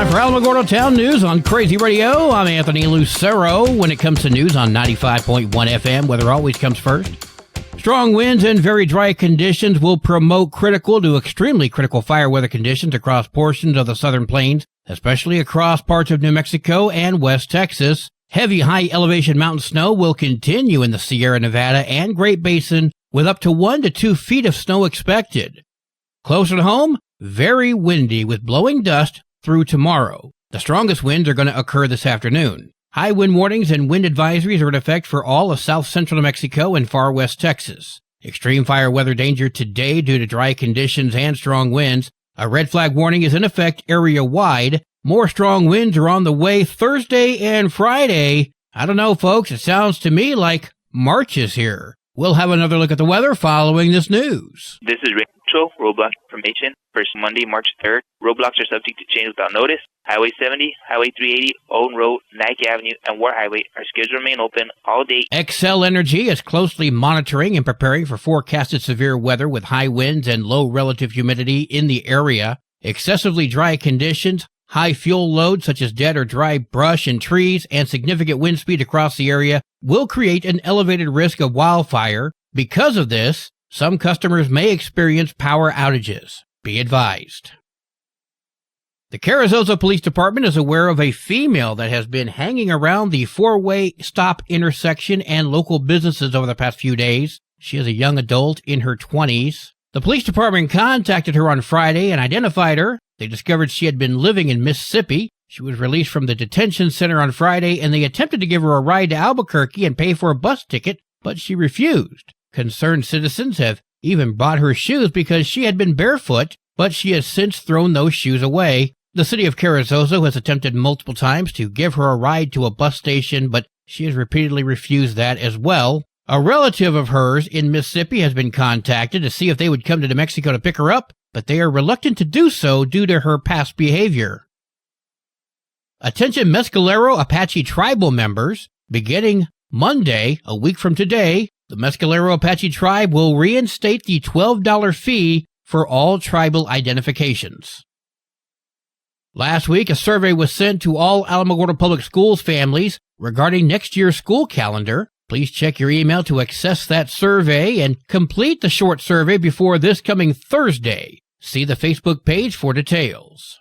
Time for Alamogordo Town News on Crazy Radio. I'm Anthony Lucero. When it comes to news on 95.1 FM, weather always comes first. Strong winds and very dry conditions will promote critical to extremely critical fire weather conditions across portions of the southern plains, especially across parts of New Mexico and West Texas. Heavy high elevation mountain snow will continue in the Sierra Nevada and Great Basin with up to 1 to 2 feet of snow expected. Closer to home, very windy with blowing dust through tomorrow. The strongest winds are going to occur this afternoon. High wind warnings and wind advisories are in effect for all of south central New Mexico and far west Texas. Extreme fire weather danger today due to dry conditions and strong winds. A red flag warning is in effect area-wide. More strong winds are on the way Thursday and Friday. I don't know, folks. It sounds to me like March is here. We'll have another look at the weather following this news. This is Rachel, roadblock information. First Monday, March 3rd. Roadblocks are subject to change without notice. Highway 70, Highway 380, Owen Road, Nike Avenue, and War Highway are scheduled to remain open all day. Xcel Energy is closely monitoring and preparing for forecasted severe weather with high winds and low relative humidity in the area. Excessively dry conditions, high fuel loads such as dead or dry brush and trees, and significant wind speed across the area will create an elevated risk of wildfire. Because of this, some customers may experience power outages. Be advised. The Carrizozo Police Department is aware of a female that has been hanging around the four-way stop intersection and local businesses over the past few days. She is a young adult in her 20s. The police department contacted her on Friday and identified her. They discovered she had been living in Mississippi. She was released from the detention center on Friday, and they attempted to give her a ride to Albuquerque and pay for a bus ticket, but she refused. Concerned citizens have even bought her shoes because she had been barefoot, but she has since thrown those shoes away. The city of Carrizozo has attempted multiple times to give her a ride to a bus station, but she has repeatedly refused that as well. A relative of hers in Mississippi has been contacted to see if they would come to New Mexico to pick her up, but they are reluctant to do so due to her past behavior. Attention Mescalero Apache tribal members. Beginning Monday, a week from today, the Mescalero Apache tribe will reinstate the $12 fee for all tribal identifications. Last week, a survey was sent to all Alamogordo Public Schools families regarding next year's school calendar. Please check your email to access that survey and complete the short survey before this coming Thursday. See the Facebook page for details.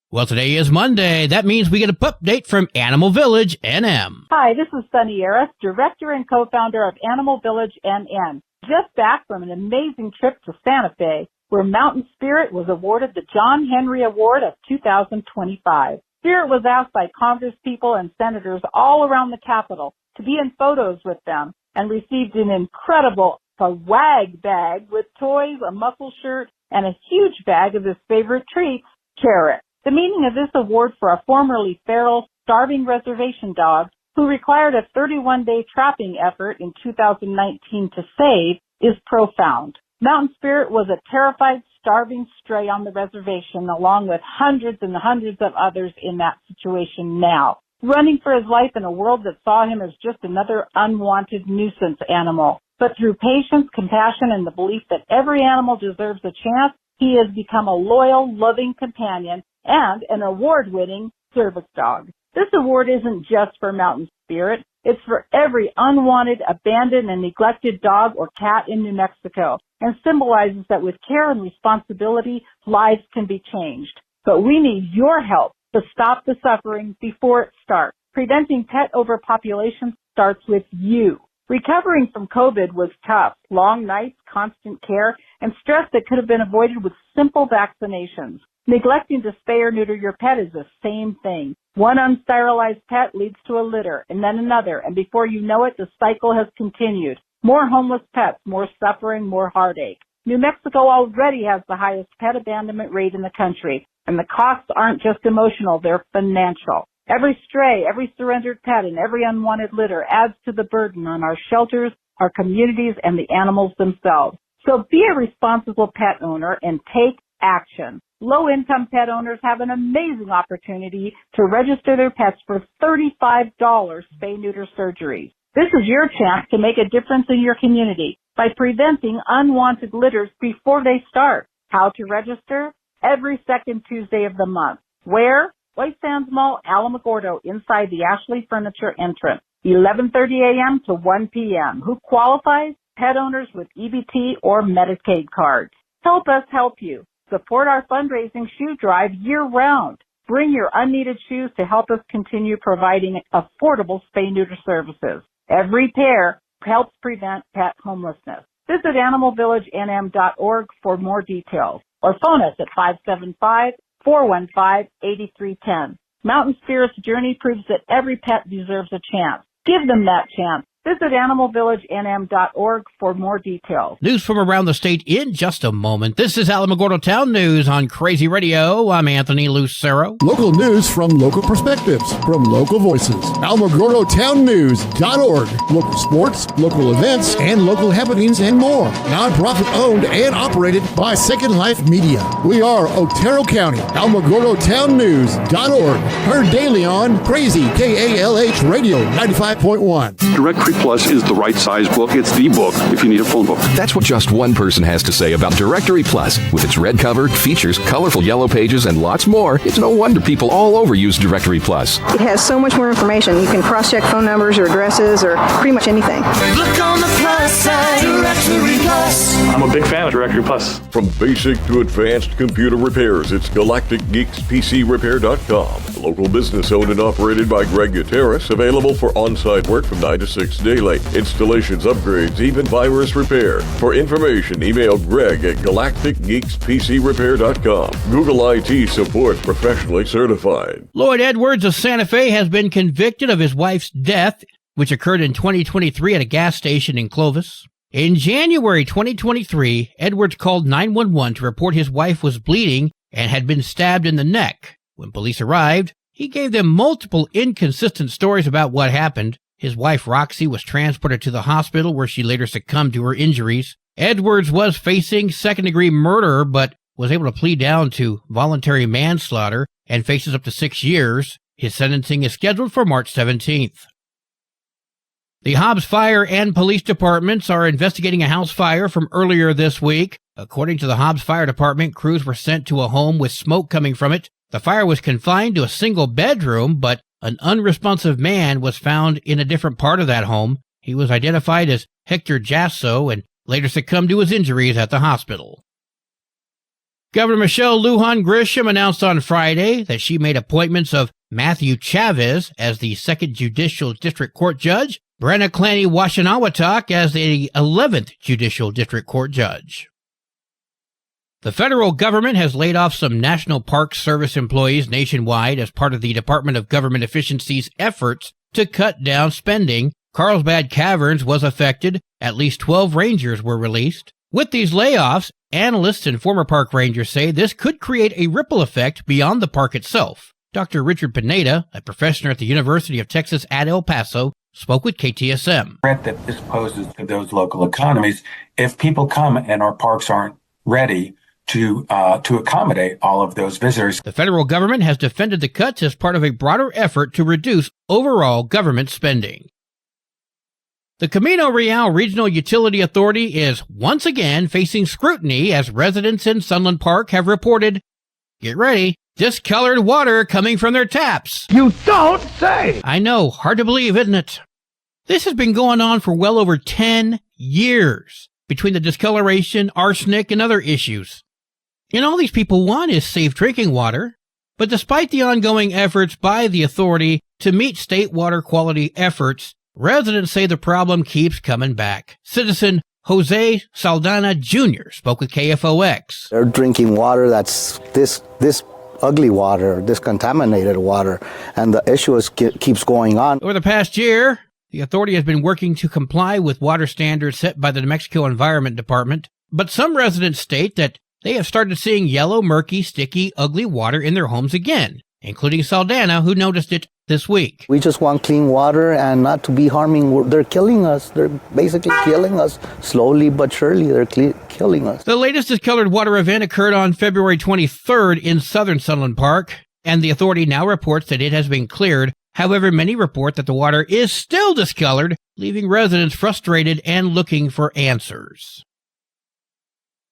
Well, today is Monday. That means we get an update from Animal Village NM. Hi, this is Sunny Harris, director and co-founder of Animal Village NM. Just back from an amazing trip to Santa Fe, where Mountain Spirit was awarded the John Henry Award of 2025. Spirit was asked by congresspeople and senators all around the Capitol to be in photos with them and received an incredible swag bag with toys, a muscle shirt, and a huge bag of his favorite treats, carrot. The meaning of this award for a formerly feral, starving reservation dog who required a 31-day trapping effort in 2019 to save is profound. Mountain Spirit was a terrified, starving stray on the reservation, along with hundreds and hundreds of others in that situation now, running for his life in a world that saw him as just another unwanted nuisance animal. But through patience, compassion, and the belief that every animal deserves a chance, he has become a loyal, loving companion and an award-winning service dog. This award isn't just for Mountain Spirit. It's for every unwanted, abandoned, and neglected dog or cat in New Mexico, and symbolizes that with care and responsibility, lives can be changed. But we need your help to stop the suffering before it starts. Preventing pet overpopulation starts with you. Recovering from COVID was tough. Long nights, constant care, and stress that could have been avoided with simple vaccinations. Neglecting to spay or neuter your pet is the same thing. One unsterilized pet leads to a litter, and then another, and before you know it, the cycle has continued. More homeless pets, more suffering, more heartache. New Mexico already has the highest pet abandonment rate in the country, and the costs aren't just emotional, they're financial. Every stray, every surrendered pet, and every unwanted litter adds to the burden on our shelters, our communities, and the animals themselves. So be a responsible pet owner and take action. Low-income pet owners have an amazing opportunity to register their pets for $35 spay-neuter surgeries. This is your chance to make a difference in your community by preventing unwanted litters before they start. How to register? Every second Tuesday of the month. Where? White Sands Mall, Alamogordo, inside the Ashley Furniture entrance. 11:30 a.m. to 1 p.m. Who qualifies? Pet owners with EBT or Medicaid cards. Help us help you. Support our fundraising shoe drive year-round. Bring your unneeded shoes to help us continue providing affordable spay-neuter services. Every pair helps prevent pet homelessness. Visit animalvillagenm.org for more details or phone us at 575-415-8310. Mountain Spirit's journey proves that every pet deserves a chance. Give them that chance. Visit animalvillagenm.org for more details. News from around the state in just a moment. This is Alamogordo Town News on Crazy Radio. I'm Anthony Lucero. Local news from local perspectives, from local voices. AlamogordoTownNews.org. Local sports, local events, and local happenings and more. Nonprofit owned and operated by Second Life Media. We are Otero County. AlamogordoTownNews.org. Heard daily on Crazy KALH Radio 95.1. Directory Plus is the right size book. It's the book if you need a phone book. That's what just one person has to say about Directory Plus. With its red cover, features, colorful yellow pages, and lots more, it's no wonder people all over use Directory Plus. It has so much more information. You can cross-check phone numbers or addresses or pretty much anything. Look on the plus side, Directory Plus. I'm a big fan of Directory Plus. From basic to advanced computer repairs, it's GalacticGeeksPCRepair.com. Local business owned and operated by Greg Gutierrez, available for on-site work from 9 to 6 daily. Installations, upgrades, even virus repair. For information, email Greg at GalacticGeeksPCRepair.com. Google IT support, professionally certified. Lloyd Edwards of Santa Fe has been convicted of his wife's death, which occurred in 2023 at a gas station in Clovis. In January 2023, Edwards called 911 to report his wife was bleeding and had been stabbed in the neck. When police arrived, he gave them multiple inconsistent stories about what happened. His wife, Roxy, was transported to the hospital where she later succumbed to her injuries. Edwards was facing second-degree murder, but was able to plead down to voluntary manslaughter and faces up to 6 years. His sentencing is scheduled for March 17th. The Hobbs Fire and Police Departments are investigating a house fire from earlier this week. According to the Hobbs Fire Department, crews were sent to a home with smoke coming from it. The fire was confined to a single bedroom, but an unresponsive man was found in a different part of that home. He was identified as Hector Jasso and later succumbed to his injuries at the hospital. Governor Michelle Lujan Grisham announced on Friday that she made appointments of Matthew Chavez as the 2nd Judicial District Court Judge, Brenna Clanny Washenawatok as the 11th Judicial District Court Judge. The federal government has laid off some National Park Service employees nationwide as part of the Department of Government Efficiency's efforts to cut down spending. Carlsbad Caverns was affected. At least 12 rangers were released. With these layoffs, analysts and former park rangers say this could create a ripple effect beyond the park itself. Dr. Richard Pineda, a professor at the University of Texas at El Paso, spoke with KTSM. Threat that this poses to those local economies if people come and our parks aren't ready to accommodate all of those visitors. The federal government has defended the cuts as part of a broader effort to reduce overall government spending. The Camino Real Regional Utility Authority is once again facing scrutiny as residents in Sunland Park have reported, get ready, discolored water coming from their taps. You don't say! I know, hard to believe, isn't it? This has been going on for well over 10 years between the discoloration, arsenic, and other issues. And all these people want is safe drinking water. But despite the ongoing efforts by the authority to meet state water quality efforts, residents say the problem keeps coming back. Citizen Jose Saldana Jr. spoke with KFOX. They're drinking water that's this ugly water, this contaminated water, and the issue keeps going on. Over the past year, the authority has been working to comply with water standards set by the New Mexico Environment Department, but some residents state that they have started seeing yellow, murky, sticky, ugly water in their homes again, including Saldana, who noticed it this week. We just want clean water and not to be harming. They're killing us. They're basically killing us. Slowly but surely, they're killing us. The latest discolored water event occurred on February 23rd in southern Sunland Park, and the authority now reports that it has been cleared. However, many report that the water is still discolored, leaving residents frustrated and looking for answers.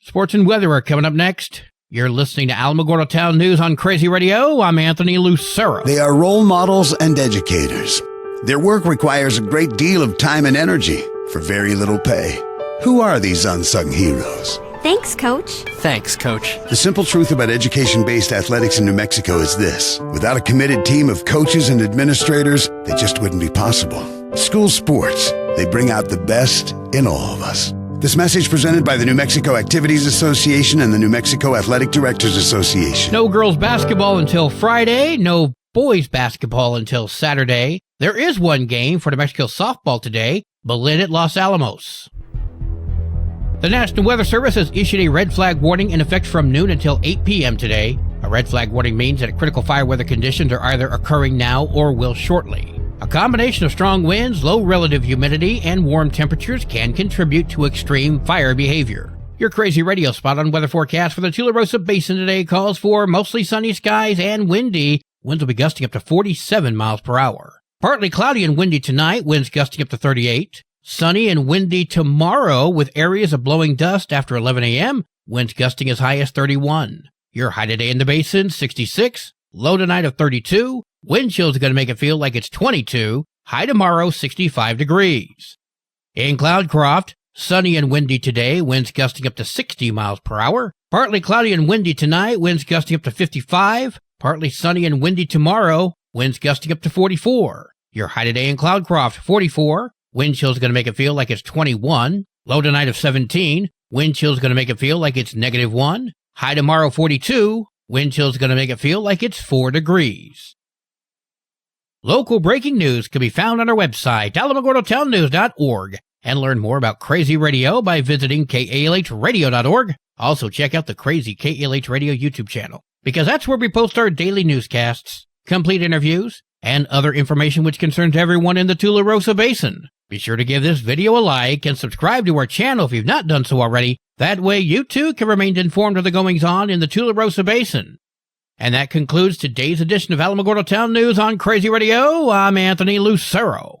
Sports and weather are coming up next. You're listening to Alamogordo Town News on Crazy Radio. I'm Anthony Lucero. They are role models and educators. Their work requires a great deal of time and energy for very little pay. Who are these unsung heroes? Thanks, Coach. Thanks, Coach. The simple truth about education-based athletics in New Mexico is this. Without a committed team of coaches and administrators, they just wouldn't be possible. School sports, they bring out the best in all of us. This message presented by the New Mexico Activities Association and the New Mexico Athletic Directors Association. No girls basketball until Friday. No boys basketball until Saturday. There is one game for New Mexico softball today. Berlin at Los Alamos. The National Weather Service has issued a red flag warning in effect from noon until 8 p.m. today. A red flag warning means that critical fire weather conditions are either occurring now or will shortly. A combination of strong winds, low relative humidity, and warm temperatures can contribute to extreme fire behavior. Your Crazy Radio spot on weather forecast for the Tularosa Basin today calls for mostly sunny skies and windy. Winds will be gusting up to 47 miles per hour. Partly cloudy and windy tonight, winds gusting up to 38. Sunny and windy tomorrow with areas of blowing dust after 11 a.m., winds gusting as high as 31. Your high today in the basin, 66. Low tonight of 32. Wind chills are going to make it feel like it's 22. High tomorrow, 65 degrees. In Cloudcroft, sunny and windy today, winds gusting up to 60 miles per hour. Partly cloudy and windy tonight, winds gusting up to 55. Partly sunny and windy tomorrow, winds gusting up to 44. Your high today in Cloudcroft, 44. Wind chill is going to make it feel like it's 21. Low tonight of 17. Wind chill is going to make it feel like it's -1. High tomorrow 42. Wind chill is going to make it feel like it's 4 degrees. Local breaking news can be found on our website, alamogordotownnews.org, and learn more about Crazy Radio by visiting kalhradio.org. Also check out the Crazy KALH Radio YouTube channel, because that's where we post our daily newscasts, complete interviews, and other information which concerns everyone in the Tularosa Basin. Be sure to give this video a like and subscribe to our channel if you've not done so already. That way you too can remain informed of the goings-on in the Tularosa Basin. And that concludes today's edition of Alamogordo Town News on Crazy Radio. I'm Anthony Lucero.